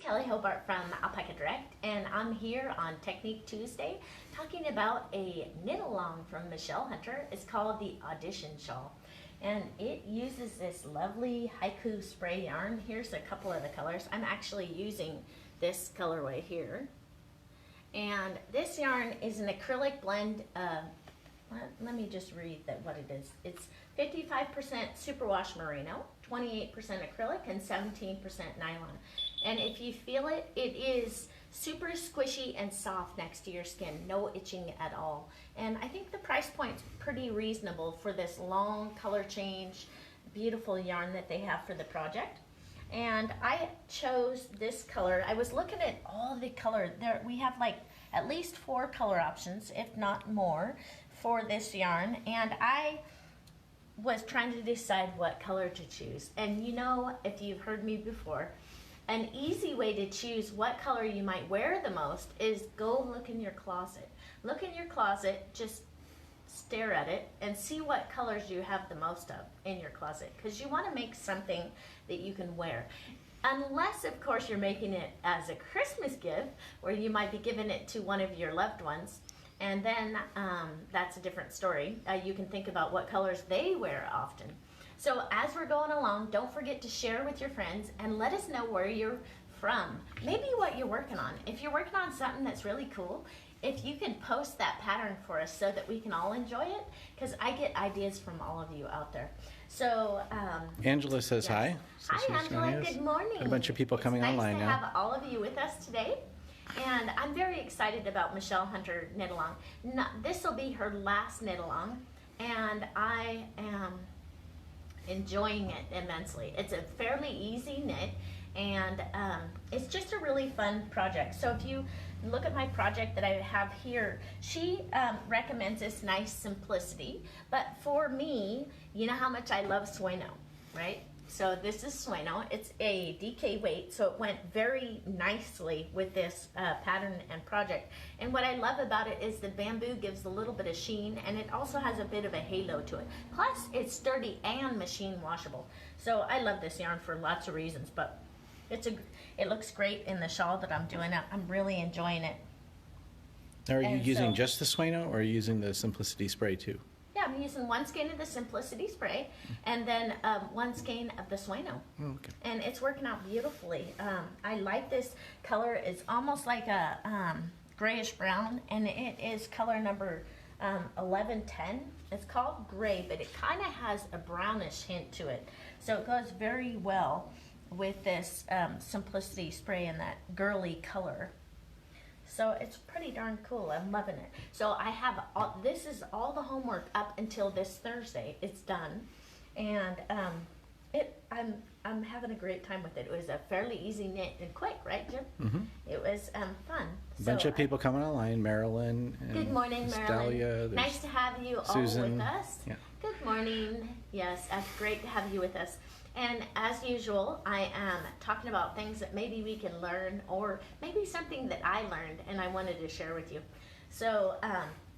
Kelly Hobart from Alpaca Direct, and I'm here on Technique Tuesday talking about a knit along from Michelle Hunter. It's called the Audition shawl, and it uses this lovely haiku spray yarn. Here's a couple of the colors. I'm actually using this colorway here, and this yarn is an acrylic blend. Let me just read what it is. It's 55% superwash merino, 28% acrylic, and 17% nylon. And if you feel it, it is super squishy and soft next to your skin, no itching at all. And I think the price point's pretty reasonable for this long color change, beautiful yarn that they have for the project. And I chose this color. I was looking at all the color. There we have like at least 4 color options, if not more, for this yarn. And I was trying to decide what color to choose. And you know, if you've heard me before, an easy way to choose what color you might wear the most is go look in your closet. Look in your closet, just stare at it and see what colors you have the most of in your closet, because you want to make something that you can wear. Unless, of course, you're making it as a Christmas gift, where you might be giving it to one of your loved ones, and then that's a different story. You can think about what colors they wear often. So as we're going along, don't forget to share with your friends and let us know where you're from. Maybe what you're working on. If you're working on something that's really cool, if you can post that pattern for us so that we can all enjoy it, because I get ideas from all of you out there. So Angela says yes. Hi. Hi Angela, good morning. Got a bunch of people coming online now. Nice to have all of you with us today. And I'm very excited about Michelle Hunter knit along. This will be her last knit along, and I am enjoying it immensely. It's a fairly easy knit, and it's just a really fun project. So if you look at my project that I have here, she recommends this nice simplicity, but for me, you know how much I love Sueno, right? So this is Sueno. It's a DK weight, so it went very nicely with this pattern and project. And what I love about it is the bamboo gives a little bit of sheen, and it also has a bit of a halo to it. Plus, it's sturdy and machine washable. So I love this yarn for lots of reasons, but it looks great in the shawl that I'm doing. I'm really enjoying it. Are you using just the Sueno, or are you using the Simplicity spray too? Yeah, I'm using 1 skein of the Simplicity spray and then 1 skein of the Sueno. Oh, okay. And it's working out beautifully. I like this color. It's almost like a grayish brown, and it is color number 1110. It's called gray, but it kind of has a brownish hint to it. So it goes very well with this Simplicity spray in that girly color. So it's pretty darn cool. I'm loving it. So I have this is all the homework up until this Thursday. It's done, and I'm having a great time with it. It was a fairly easy knit and quick, right, Jim? Mm-hmm. It was fun. A bunch of people coming online. Marilyn. And good morning, Marilyn. Dahlia, nice to have you Susan. all with us. Yeah. Good morning. Yes, it's great to have you with us. And as usual, I am talking about things that maybe we can learn, or maybe something that I learned and I wanted to share with you. So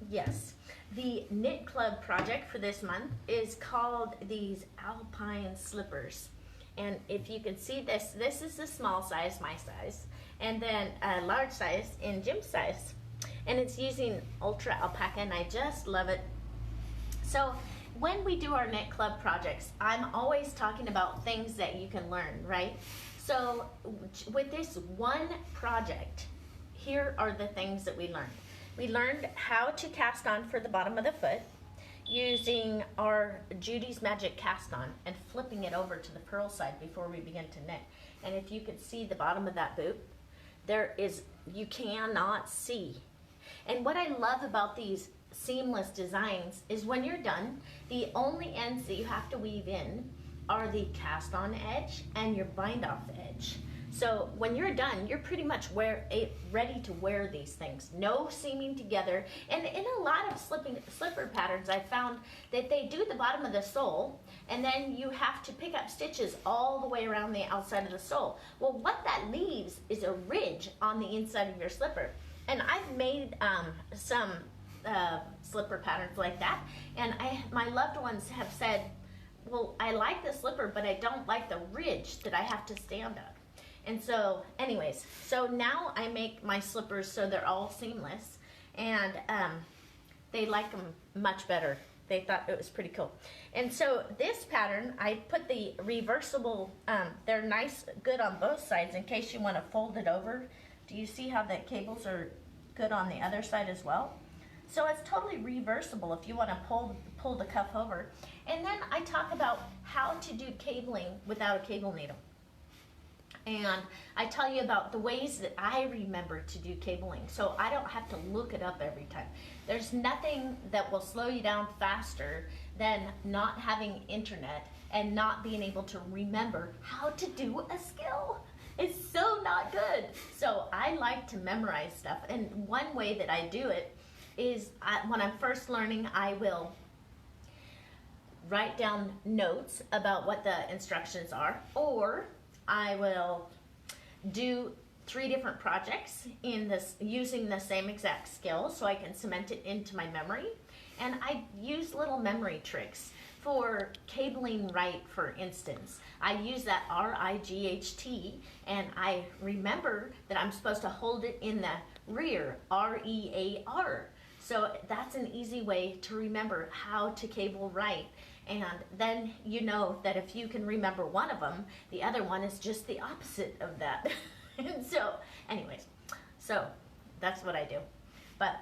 yes, the Knit Club project for this month is called these Alpine slippers. And if you can see this is the small size, my size, and then a large size in Jim's size. And it's using Ultra Alpaca, and I just love it. So when we do our Knit Club projects, I'm always talking about things that you can learn, right? So with this one project, here are the things that we learned. We learned how to cast on for the bottom of the foot using our Judy's Magic cast on and flipping it over to the purl side before we begin to knit. And if you could see the bottom of that boot, you cannot see. And what I love about these seamless designs is when you're done, the only ends that you have to weave in are the cast on edge and your bind off edge. So when you're done, you're pretty much ready to wear these things. No seaming together. And in a lot of slipper patterns, I found that they do the bottom of the sole, and then you have to pick up stitches all the way around the outside of the sole. Well, what that leaves is a ridge on the inside of your slipper. And I've made some slipper patterns like that, and my loved ones have said, well, I like the slipper, but I don't like the ridge that I have to stand on. And so anyways, so now I make my slippers so they're all seamless, and they like them much better. They thought it was pretty cool. And so this pattern, I put the reversible, they're nice, good on both sides in case you want to fold it over. Do you see how the cables are good on the other side as well? So it's totally reversible if you want to pull the cuff over. And then I talk about how to do cabling without a cable needle. And I tell you about the ways that I remember to do cabling, so I don't have to look it up every time. There's nothing that will slow you down faster than not having internet and not being able to remember how to do a skill. It's so not good. So I like to memorize stuff, and one way that I do it is when I'm first learning, I will write down notes about what the instructions are, or I will do 3 different projects in this using the same exact skill so I can cement it into my memory. And I use little memory tricks for cabling right, for instance. I use that R-I-G-H-T, and I remember that I'm supposed to hold it in the rear, R-E-A-R. So that's an easy way to remember how to cable right. And then you know that if you can remember one of them, the other one is just the opposite of that. And so, anyways, so that's what I do. But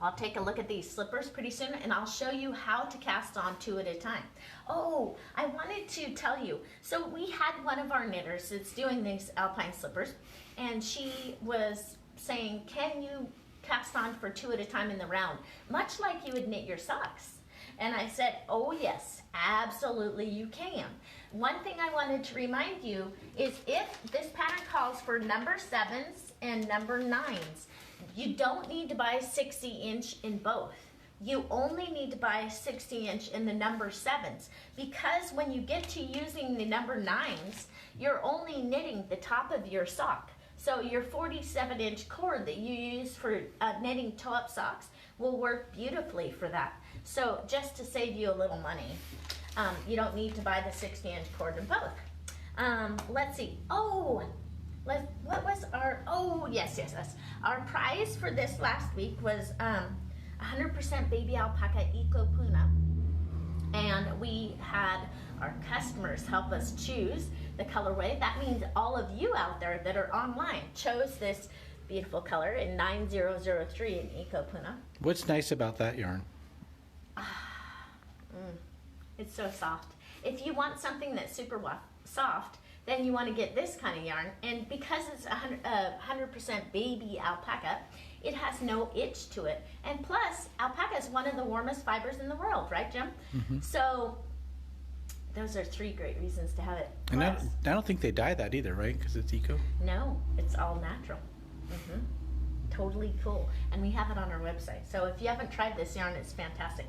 I'll take a look at these slippers pretty soon, and I'll show you how to cast on 2 at a time. Oh, I wanted to tell you, so we had one of our knitters that's doing these Alpine slippers, and she was saying, can you cast on for 2 at a time in the round, much like you would knit your socks? And I said, oh yes, absolutely you can. One thing I wanted to remind you is if this pattern calls for number 7s and number 9s, you don't need to buy 60-inch in both. You only need to buy 60-inch in the number 7s, because when you get to using the number 9s, you're only knitting the top of your sock. So your 47-inch cord that you use for knitting toe-up socks will work beautifully for that. So just to save you a little money, you don't need to buy the 60-inch cord in both. Let's see. What was our, yes. Our prize for this last week was 100% baby alpaca Eco Puna. And we had our customers help us choose the colorway. That means all of you out there that are online chose this beautiful color in 9003 in Eco Puna. What's nice about that yarn? It's so soft. If you want something that's super soft, then you want to get this kind of yarn. And because it's 100% baby alpaca, it has no itch to it. And plus, alpaca is one of the warmest fibers in the world, right, Jim? Mm-hmm. So those are 3 great reasons to have it. And I don't think they dye that either, right? Because it's eco? No, it's all natural. Mm-hmm. Totally cool. And we have it on our website. So if you haven't tried this yarn, it's fantastic.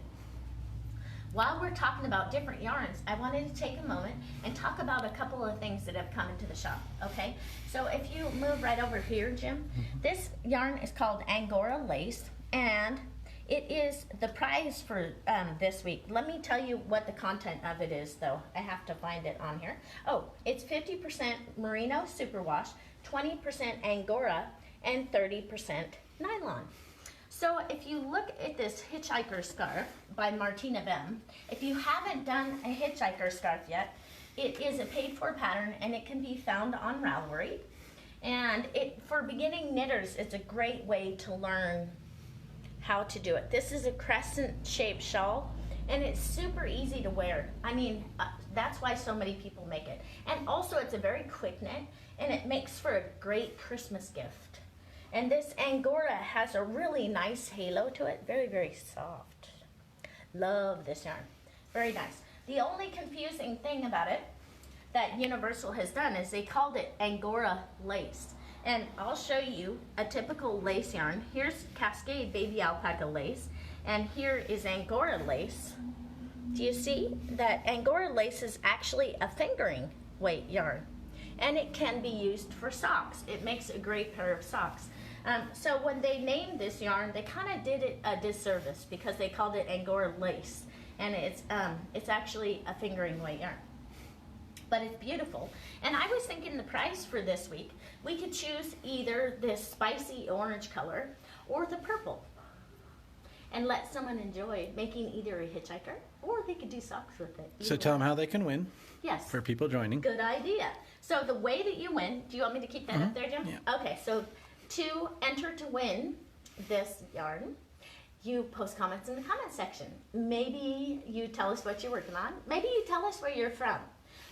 While we're talking about different yarns, I wanted to take a moment and talk about a couple of things that have come into the shop, okay? So if you move right over here, Jim, this yarn is called Angora Lace, and it is the prize for this week. Let me tell you what the content of it is, though. I have to find it on here. Oh, it's 50% Merino Superwash, 20% Angora, and 30% nylon. So if you look at this hitchhiker scarf by Martina Bem, if you haven't done a hitchhiker scarf yet, it is a paid-for pattern, and it can be found on Ravelry. And for beginning knitters, it's a great way to learn how to do it. This is a crescent-shaped shawl, and it's super easy to wear. I mean, that's why so many people make it. And also, it's a very quick knit, and it makes for a great Christmas gift. And this Angora has a really nice halo to it. Very, very soft. Love this yarn. Very nice. The only confusing thing about it that Universal has done is they called it Angora Lace. And I'll show you a typical lace yarn. Here's Cascade Baby Alpaca Lace, and here is Angora Lace. Do you see that Angora Lace is actually a fingering weight yarn? And it can be used for socks. It makes a great pair of socks. So when they named this yarn, they kind of did it a disservice because they called it Angora Lace, and it's actually a fingering weight yarn. but it's beautiful. And I was thinking the price for this week, we could choose either this spicy orange color or the purple, and let someone enjoy making either a hitchhiker or they could do socks with it. So tell them how they can win. Yes. For people joining. Good idea. So the way that you win, do you want me to keep that up there, Jim? Yeah. Okay, so to enter to win this yarn, you post comments in the comment section. Maybe you tell us what you're working on. Maybe you tell us where you're from.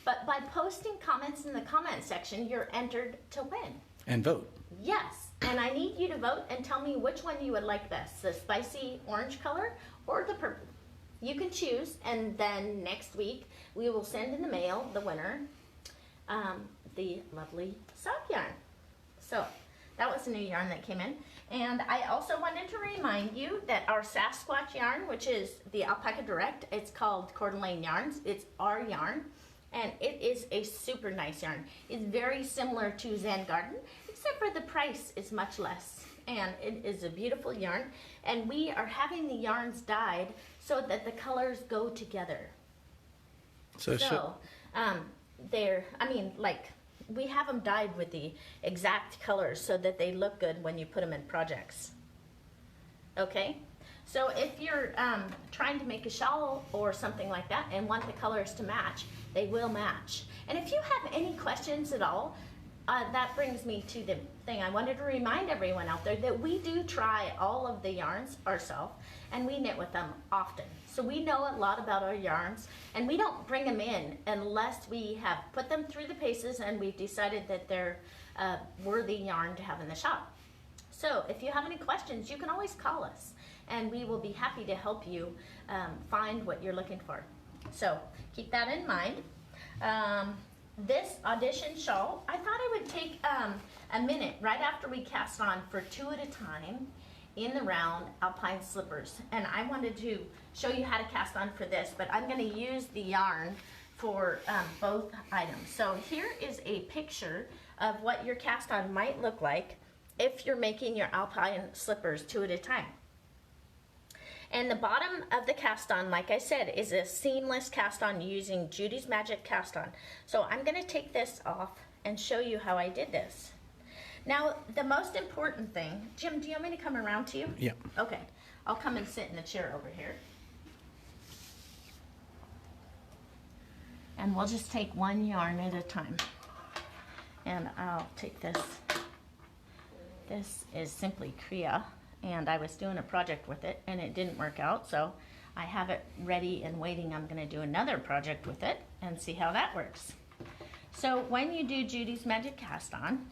But by posting comments in the comment section, you're entered to win. And vote. Yes, and I need you to vote and tell me which one you would like best, the spicy orange color or the purple. You can choose, and then next week we will send in the mail the winner the lovely sock yarn. So that was a new yarn that came in. And I also wanted to remind you that our Sasquatch yarn, which is the Alpaca Direct, it's called Coeur d'Alene Yarns. It's our yarn, and it is a super nice yarn. It's very similar to Zen Garden, except for the price is much less. And it is a beautiful yarn, and we are having the yarns dyed so that the colors go together. We have them dyed with the exact colors so that they look good when you put them in projects. Okay? So if you're trying to make a shawl or something like that and want the colors to match, they will match. And if you have any questions at all, that brings me to the thing. I wanted to remind everyone out there that we do try all of the yarns ourselves, and we knit with them often. So we know a lot about our yarns, and we don't bring them in unless we have put them through the paces and we've decided that they're worthy yarn to have in the shop. So if you have any questions, you can always call us, and we will be happy to help you find what you're looking for. So keep that in mind. This Audition shawl, I thought I would take a minute right after we cast on for 2 at a time in the round Alpine slippers. And I wanted to show you how to cast on for this, but I'm going to use the yarn for both items. So here is a picture of what your cast on might look like if you're making your Alpine slippers 2 at a time. And the bottom of the cast on, like I said, is a seamless cast on using Judy's Magic Cast On. So I'm going to take this off and show you how I did this. Now, the most important thing, Jim, do you want me to come around to you? Yeah. Okay, I'll come and sit in the chair over here. And we'll just take one yarn at a time. And I'll take this. This is Simply Kriya. And I was doing a project with it and it didn't work out, so I have it ready and waiting. I'm going to do another project with it and see how that works. So when you do Judy's Magic Cast On,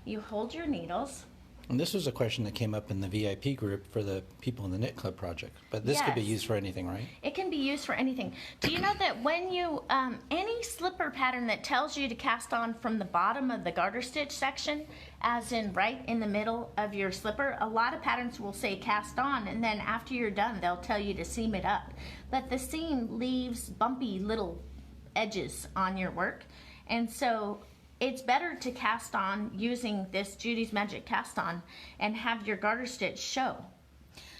you hold your needles. And this was a question that came up in the VIP group for the people in the Knit Club project. But this could be used for anything, right? It can be used for anything. Do you know that when you, any slipper pattern that tells you to cast on from the bottom of the garter stitch section, as in right in the middle of your slipper, a lot of patterns will say cast on, and then after you're done, they'll tell you to seam it up. But the seam leaves bumpy little edges on your work. And so it's better to cast on using this Judy's Magic Cast On and have your garter stitch show.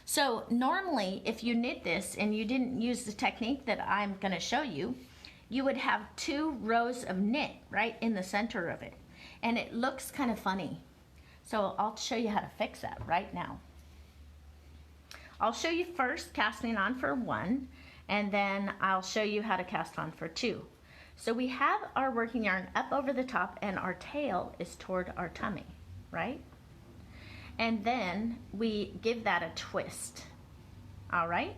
So normally if you knit this and you didn't use the technique that I'm going to show you, you would have 2 rows of knit right in the center of it. And it looks kind of funny. So I'll show you how to fix that right now. I'll show you first casting on for 1, and then I'll show you how to cast on for 2. So we have our working yarn up over the top and our tail is toward our tummy, right? And then we give that a twist, all right?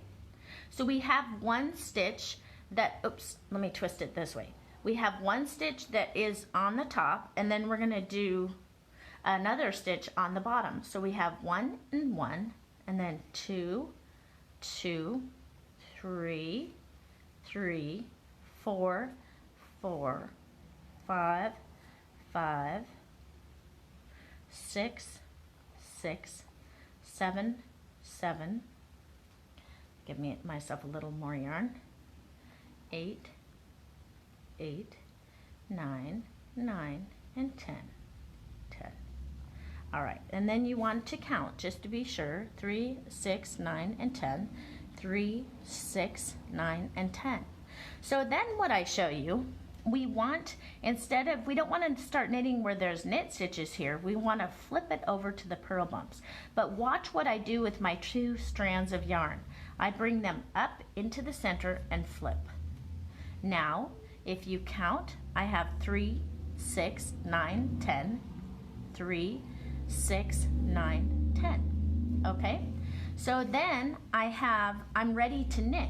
So we have one stitch that, oops, let me twist it this way. We have one stitch that is on the top, and then we're gonna do another stitch on the bottom. So we have 1 and 1, and then 2, 2, 3, 3, 4, 4, 5, 5, 6, 6, 7, 7. Give myself a little more yarn. 8, 8, 9, 9, and 10, 10. All right, and then you want to count just to be sure. 3, 6, 9, and 10. 3, 6, 9, and 10. So then what I show you we want, we don't want to start knitting where there's knit stitches here. We want to flip it over to the purl bumps. But watch what I do with my 2 strands of yarn. I bring them up into the center and flip. Now, if you count, I have 3, 6, 9, 10, 3, 6, 9, 10. Okay? So then I'm ready to knit.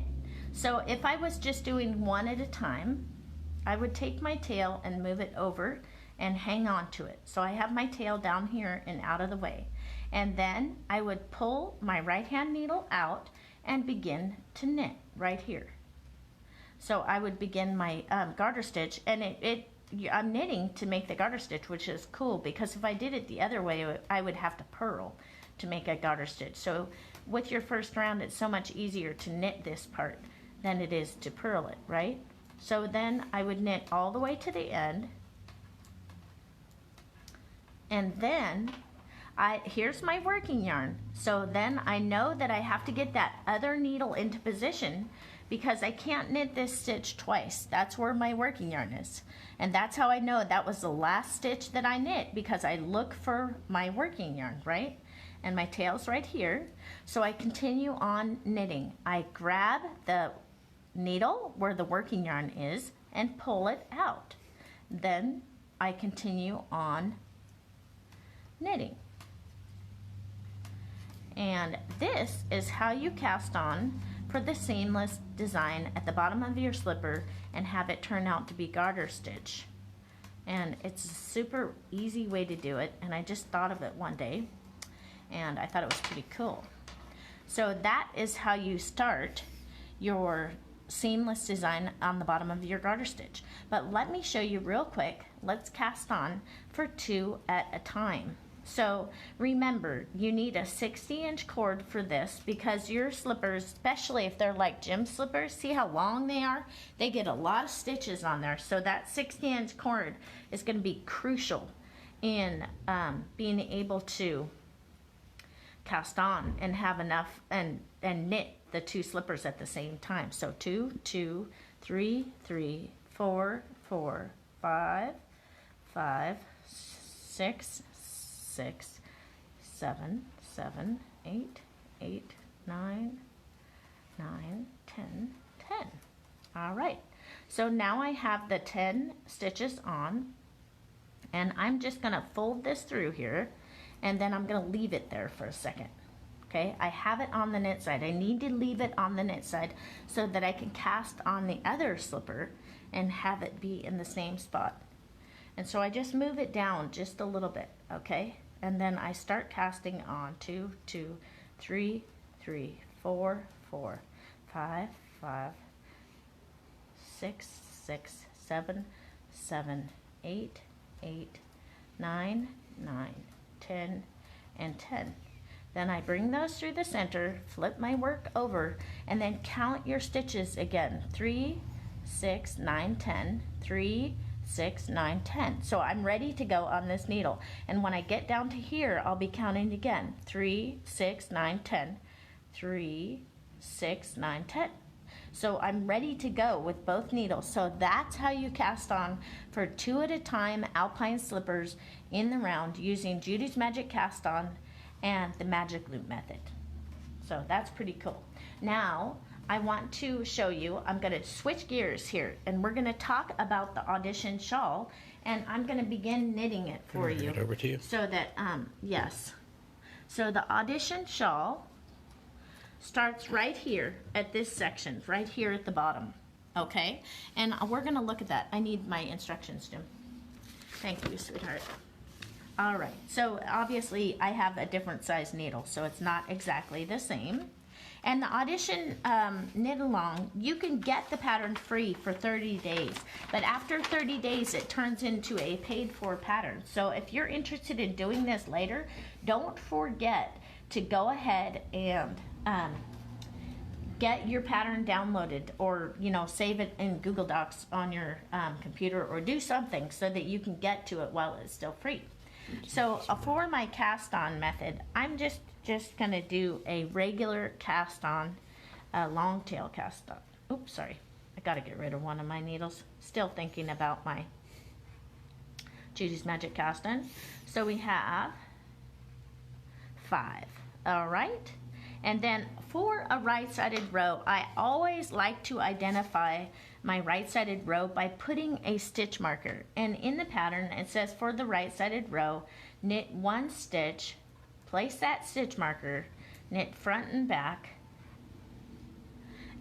So if I was just doing one at a time, I would take my tail and move it over and hang on to it. So I have my tail down here and out of the way. And then I would pull my right hand needle out and begin to knit right here. So I would begin my garter stitch, and I'm knitting to make the garter stitch, which is cool because if I did it the other way, I would have to purl to make a garter stitch. So with your first round, it's so much easier to knit this part than it is to purl it, right? So then I would knit all the way to the end, and then here's my working yarn. So then I know that I have to get that other needle into position because I can't knit this stitch twice. That's where my working yarn is. And that's how I know that was the last stitch that I knit, because I look for my working yarn, right? And my tail's right here. So I continue on knitting. I grab the needle where the working yarn is and pull it out. Then I continue on knitting. And this is how you cast on for the seamless design at the bottom of your slipper and have it turn out to be garter stitch. And it's a super easy way to do it, and I just thought of it one day and I thought it was pretty cool. So that is how you start your seamless design on the bottom of your garter stitch. But let me show you real quick. Let's cast on for 2 at a time. So remember, you need a 60-inch cord for this because your slippers, especially if they're like gym slippers, see how long they are? They get a lot of stitches on there. So that 60-inch cord is going to be crucial in being able to cast on and have enough and knit the 2 slippers at the same time. So 2, 2, 3, 3, 4, 4, 5, 5, 6, 6, 7, 7, 8, 8, 9, 9, 10, 10. All right. So now I have the 10 stitches on, and I'm just going to fold this through here, and then I'm going to leave it there for a second. Okay, I have it on the knit side. I need to leave it on the knit side so that I can cast on the other slipper and have it be in the same spot. And so I just move it down just a little bit, okay? And then I start casting on 2, 2, 3, 3, 4, 4, 5, 5, 6, 6, 7, 7, 8, 8, 9, 9, 10, and 10. Then I bring those through the center, flip my work over, and then count your stitches again. 3, 6, 9, 10, 3, 6, 9, 10. So I'm ready to go on this needle. And when I get down to here, I'll be counting again. 3, 6, 9, 10, 3, 6, 9, 10. So I'm ready to go with both needles. So that's how you cast on for 2 at a time Alpine slippers in the round using Judy's Magic Cast On and the Magic Loop method. So that's pretty cool. Now I want to show you, I'm going to switch gears here, and we're going to talk about the Audition shawl, and I'm going to begin knitting it for you. Over to you. So that, yes. So the Audition shawl starts right here at this section, right here at the bottom, okay? And we're going to look at that. I need my instructions, Jim. Thank you, sweetheart. All right, so obviously I have a different size needle, so it's not exactly the same. And the Audition knit along, you can get the pattern free for 30 days, but after 30 days it turns into a paid for pattern. So if you're interested in doing this later, don't forget to go ahead and get your pattern downloaded, or save it in Google Docs on your computer, or do something so that you can get to it while it's still free. So for my cast on method, I'm just gonna do a regular cast on, long tail cast on. Oops, sorry, I got to get rid of one of my needles. Still thinking about my Judy's Magic Cast On. So we have 5. All right. And then for a right-sided row, I always like to identify my right-sided row by putting a stitch marker. And in the pattern, it says for the right-sided row, knit 1 stitch, place that stitch marker, knit front and back,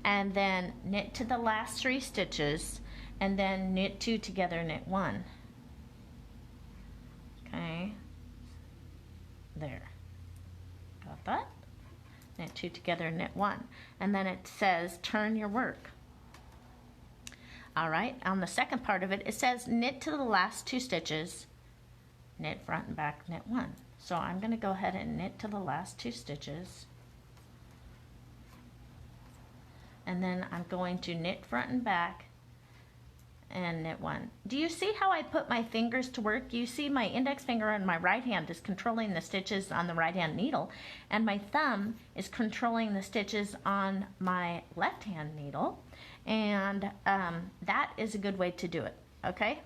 and then knit to the last 3 stitches, and then knit 2 together, knit 1. Okay, there, got that? Knit 2 together, knit 1, and then it says turn your work. All right, on the second part of it, it says knit to the last 2 stitches, knit front and back, knit 1. So I'm going to go ahead and knit to the last 2 stitches, and then I'm going to knit front and back and knit 1. Do you see how I put my fingers to work? You see my index finger on my right hand is controlling the stitches on the right hand needle, and my thumb is controlling the stitches on my left hand needle, and that is a good way to do it. Okay,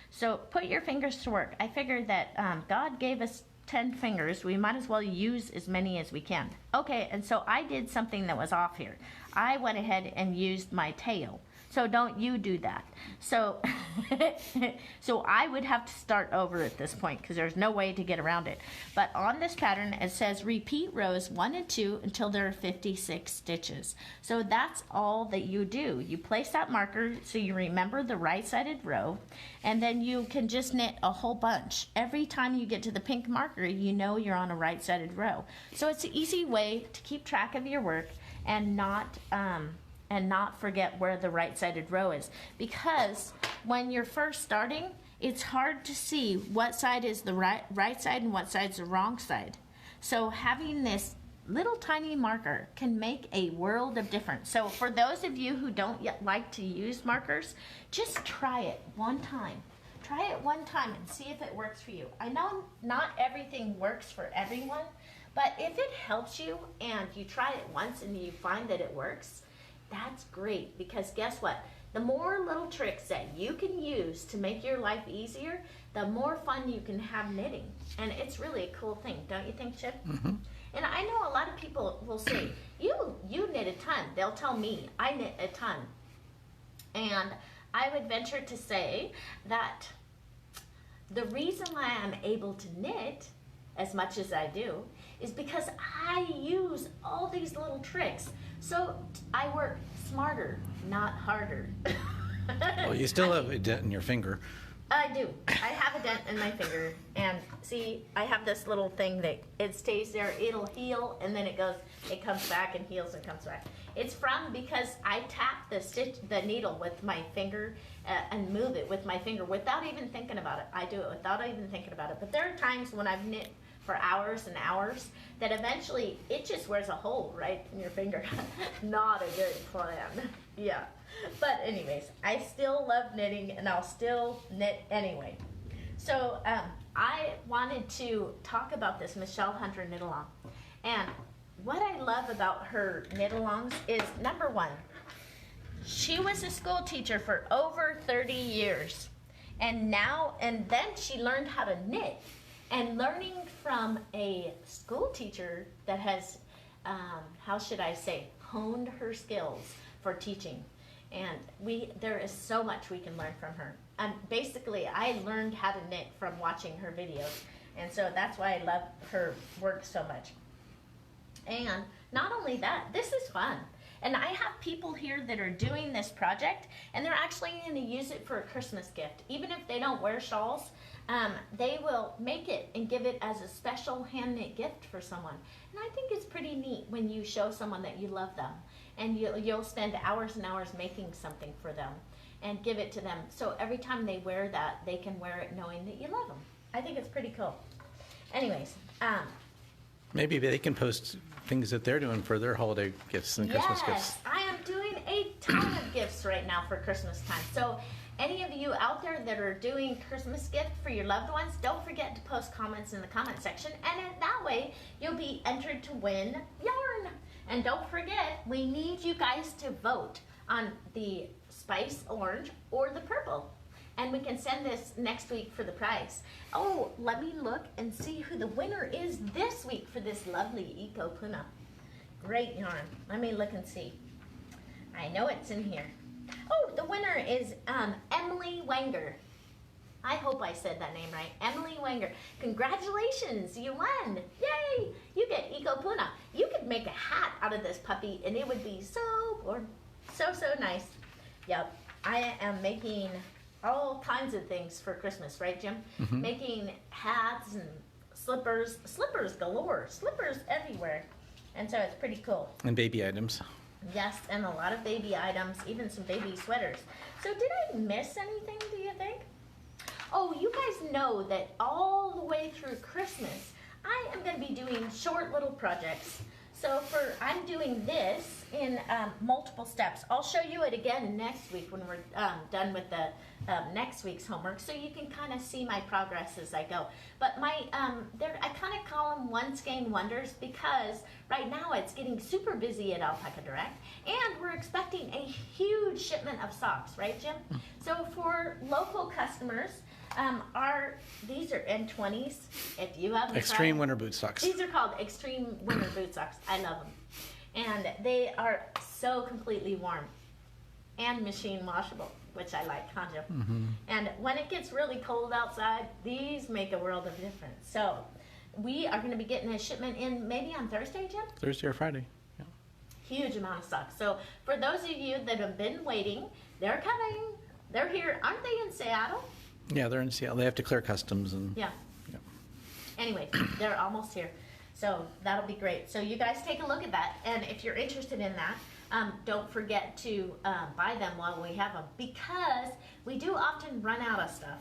so put your fingers to work. I figured that God gave us 10 fingers, we might as well use as many as we can. Okay, and so I did something that was off here. I went ahead and used my tail. So don't you do that. So, so I would have to start over at this point because there's no way to get around it. But on this pattern, it says repeat rows 1 and 2 until there are 56 stitches. So that's all that you do. You place that marker so you remember the right-sided row, and then you can just knit a whole bunch. Every time you get to the pink marker, you know you're on a right-sided row. So it's an easy way to keep track of your work and not forget where the right-sided row is, because when you're first starting, it's hard to see what side is the right side and what side's the wrong side. So having this little tiny marker can make a world of difference. So for those of you who don't yet like to use markers, just try it one time. Try it one time and see if it works for you. I know not everything works for everyone, but if it helps you and you try it once and you find that it works, that's great, because guess what? The more little tricks that you can use to make your life easier, the more fun you can have knitting. And it's really a cool thing, don't you think, Chip? Mm-hmm. And I know a lot of people will say, you knit a ton. They'll tell me, I knit a ton. And I would venture to say that the reason why I'm able to knit as much as I do is because I use all these little tricks. So I work smarter, not harder. Well, you still have a dent in your finger. I do. I have a dent in my finger, and see, I have this little thing that it stays there. It'll heal, and then it comes back and heals and comes back. It's because I tap the needle with my finger and move it with my finger without even thinking about it. I do it without even thinking about it. But there are times when I've knit for hours and hours that eventually it just wears a hole right in your finger. Not a good plan. Yeah. But anyways, I still love knitting, and I'll still knit anyway. So I wanted to talk about this Michelle Hunter knit along. And what I love about her knit alongs is, number one, she was a school teacher for over 30 years. And then she learned how to knit. And learning from a school teacher that has, honed her skills for teaching. And there is so much we can learn from her. And basically, I learned how to knit from watching her videos. And so that's why I love her work so much. And not only that, this is fun. And I have people here that are doing this project, and they're actually going to use it for a Christmas gift. Even if they don't wear shawls, they will make it and give it as a special hand-knit gift for someone. And I think it's pretty neat when you show someone that you love them, and you'll spend hours and hours making something for them and give it to them. So every time they wear that, they can wear it knowing that you love them. I think it's pretty cool. Anyways. Maybe they can post things that they're doing for their holiday gifts and Christmas gifts. Yes, I am doing a ton of gifts right now for Christmas time. So any of you out there that are doing Christmas gift for your loved ones, don't forget to post comments in the comment section. And in that way, you'll be entered to win yarn. And don't forget, we need you guys to vote. on the spice orange or the purple. And we can send this next week for the prize. Oh, let me look and see who the winner is this week for this lovely Eco Puna. Great yarn. Let me look and see. I know it's in here. Oh, the winner is Emily Wenger. I hope I said that name right. Emily Wenger. Congratulations, you won. Yay! You get Eco Puna. You could make a hat out of this puppy and it would be so warm. So nice. Yep, I am making all kinds of things for Christmas, right, Jim? Mm-hmm. Making hats and slippers galore, slippers everywhere. And so it's pretty cool. And baby items. Yes, and a lot of baby items, even some baby sweaters. So did I miss anything, do you think? Oh, you guys know that all the way through Christmas, I am going to be doing short little projects. So I'm doing this in multiple steps. I'll show you it again next week when we're done with the next week's homework, so you can kind of see my progress as I go. But I kind of call them one skein wonders because right now it's getting super busy at Alpaca Direct, and we're expecting a huge shipment of socks, right, Jim? So for local customers, these are N20s. If you haven't Extreme winter boot socks. These are called extreme winter boot socks. I love them. And they are so completely warm and machine washable, which I like, huh, Jim? Mm-hmm. And when it gets really cold outside, these make a world of difference. So we are going to be getting a shipment in maybe on Thursday, Jim? Thursday or Friday. Yeah. Huge amount of socks. So for those of you that have been waiting, they're coming. They're here. Aren't they in Seattle? Yeah, they're in Seattle. They have to clear customs and. Yeah. Yeah. Anyway, they're almost here. So that'll be great. So you guys take a look at that. And if you're interested in that, don't forget to buy them while we have them, because we do often run out of stuff,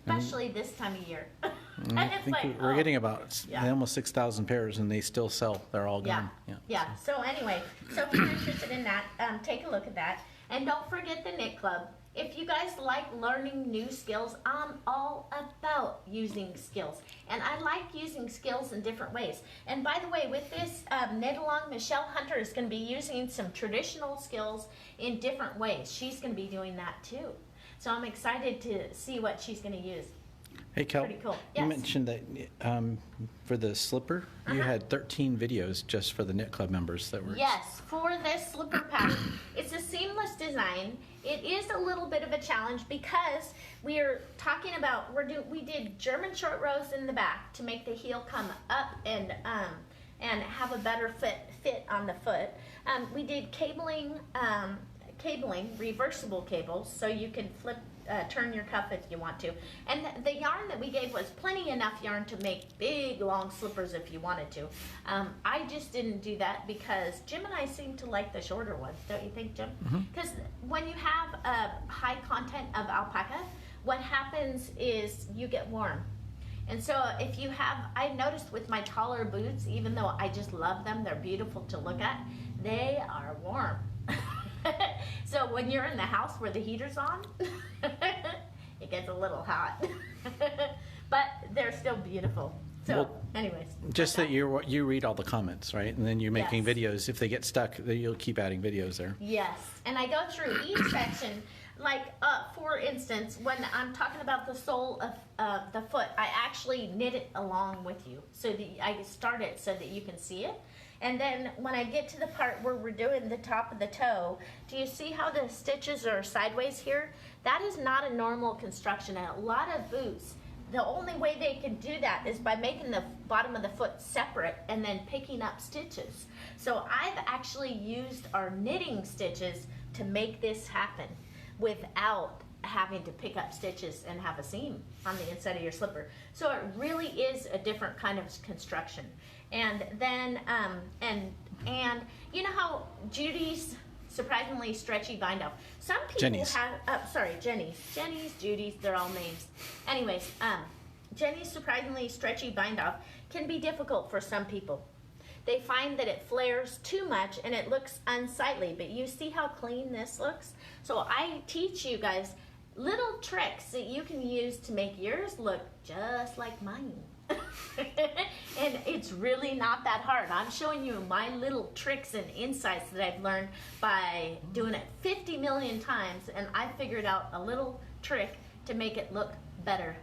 especially this time of year. And I it's think like, we're getting about Yeah. almost 6,000 pairs, and they still sell. They're all gone. Yeah. So anyway, so if you're interested in that, take a look at that. And don't forget the Knit Club. If you guys like learning new skills, I'm all about using skills. And I like using skills in different ways. And by the way, with this knit along, Michelle Hunter is going to be using some traditional skills in different ways. She's going to be doing that too. So I'm excited to see what she's going to use. Hey, Kel, Pretty cool. you Yes. mentioned that for the slipper, you had 13 videos just for the Knit Club members that were. Yes, for this slipper pattern. It's a seamless design. It is a little bit of a challenge because we are talking about, we did German short rows in the back to make the heel come up and have a better fit on the foot. We did cabling, reversible cables, so you can turn your cuff if you want to. And the yarn that we gave was plenty enough yarn to make big, long slippers if you wanted to. I just didn't do that because Jim and I seem to like the shorter ones, don't you think, Jim? Because when you have a high content of alpaca, what happens is you get warm. And so if you have, I noticed with my taller boots, even though I just love them, they're beautiful to look at, they are warm. So when you're in the house where the heater's on, it gets a little hot. But they're still beautiful. So Well, anyways. Just that you read all the comments, right? And then you're making Yes. videos. If they get stuck, then you'll keep adding videos there. Yes, and I go through each section. Like, for instance, when I'm talking about the sole of the foot, I actually knit it along with you. So that I start it so that you can see it. And then when I get to the part where we're doing the top of the toe, do you see how the stitches are sideways here? That is not a normal construction. And a lot of boots, the only way they can do that is by making the bottom of the foot separate and then picking up stitches. So I've actually used our knitting stitches to make this happen without having to pick up stitches and have a seam on the inside of your slipper. So it really is a different kind of construction. And then, and you know how Judy's surprisingly stretchy bind off. Some people Jenny's. have, Jenny's, Judy's, they're all names. Anyways, Jenny's surprisingly stretchy bind off can be difficult for some people. They find that it flares too much and it looks unsightly, but you see how clean this looks? So I teach you guys little tricks that you can use to make yours look just like mine. And it's really not that hard. I'm showing you my little tricks and insights that I've learned by doing it 50 million times, and I figured out a little trick to make it look better.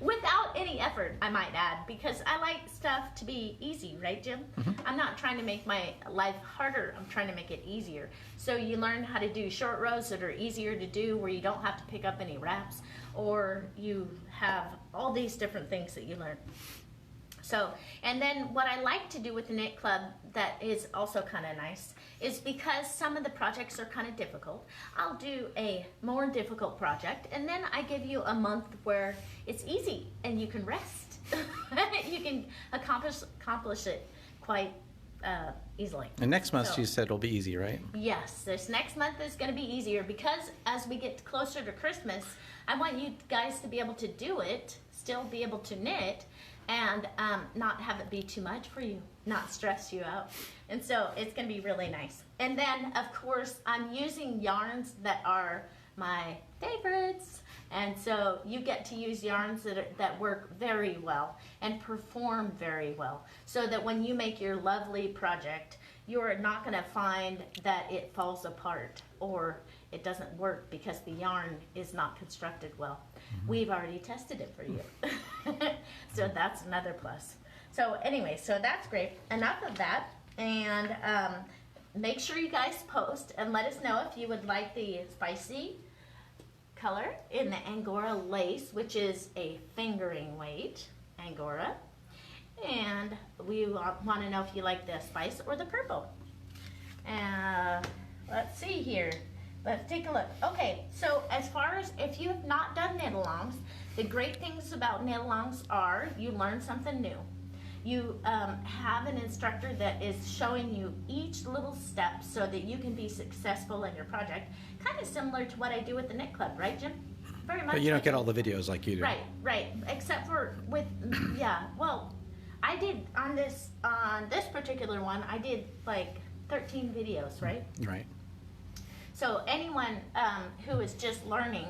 Without any effort, I might add, because I like stuff to be easy, right, Jim? I'm not trying to make my life harder. I'm trying to make it easier. So you learn how to do short rows that are easier to do, where you don't have to pick up any wraps, or you have all these different things that you learn. So, and then what I like to do with the Knit Club that is also kind of nice is, because some of the projects are kind of difficult, I'll do a more difficult project, and then I give you a month where it's easy and you can rest. You can accomplish it quite easily. And next month, you said it'll be easy, right? Yes, this next month is going to be easier, because as we get closer to Christmas, I want you guys to be able to do it, still be able to knit, and not have it be too much for you, not stress you out. And so it's going to be really nice. And then, of course, I'm using yarns that are my favorites. And so you get to use yarns that work very well and perform very well, so that when you make your lovely project, you're not going to find that it falls apart or it doesn't work because the yarn is not constructed well. We've already tested it for you. So that's another plus. So anyway, so that's great. Enough of that. And make sure you guys post and let us know if you would like the spicy color in the Angora lace, which is a fingering weight Angora. And we want to know if you like the spice or the purple. Let's see here. Let's take a look. Okay, so as far as if you have not done knit-alongs, the great things about knit-alongs are you learn something new. You have an instructor that is showing you each little step so that you can be successful in your project. Kind of similar to what I do with the Knit Club, right, Jim? Very much. But you don't get all the videos like you do. Right. Except for with, yeah, well, I did on this particular one, I did like 13 videos, right? Right. So anyone who is just learning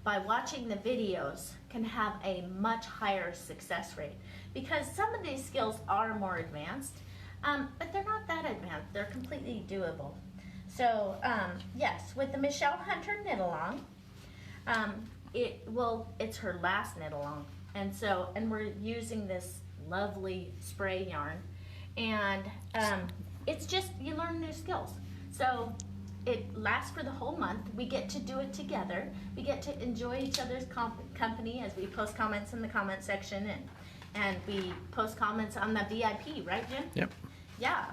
by watching the videos can have a much higher success rate, because some of these skills are more advanced, but they're not that advanced. They're completely doable. So yes, with the Michelle Hunter knit along, it's her last knit along, and we're using this lovely spray yarn, and it's just, you learn new skills. So it lasts for the whole month. We get to do it together. We get to enjoy each other's company as we post comments in the comment section, and we post comments on the VIP, right, Jim? Yep. Yeah,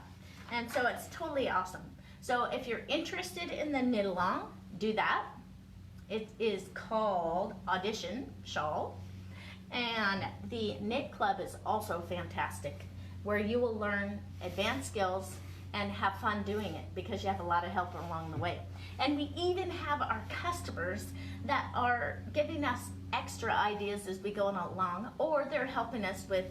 and so it's totally awesome. So if you're interested in the knit along, do that. It is called Audition shawl, and the Knit Club is also fantastic, where you will learn advanced skills and have fun doing it, because you have a lot of help along the way. And we even have our customers that are giving us extra ideas as we go along, or they're helping us with,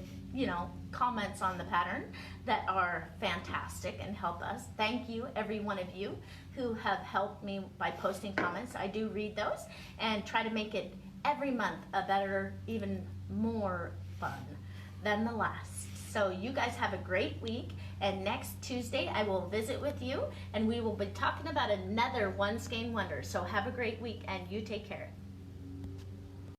comments on the pattern that are fantastic and help us. Thank you, every one of you who have helped me by posting comments. I do read those and try to make it every month a better, even more fun than the last. So you guys have a great week, and next Tuesday I will visit with you, and we will be talking about another One Skein Wonder. So have a great week, and you take care.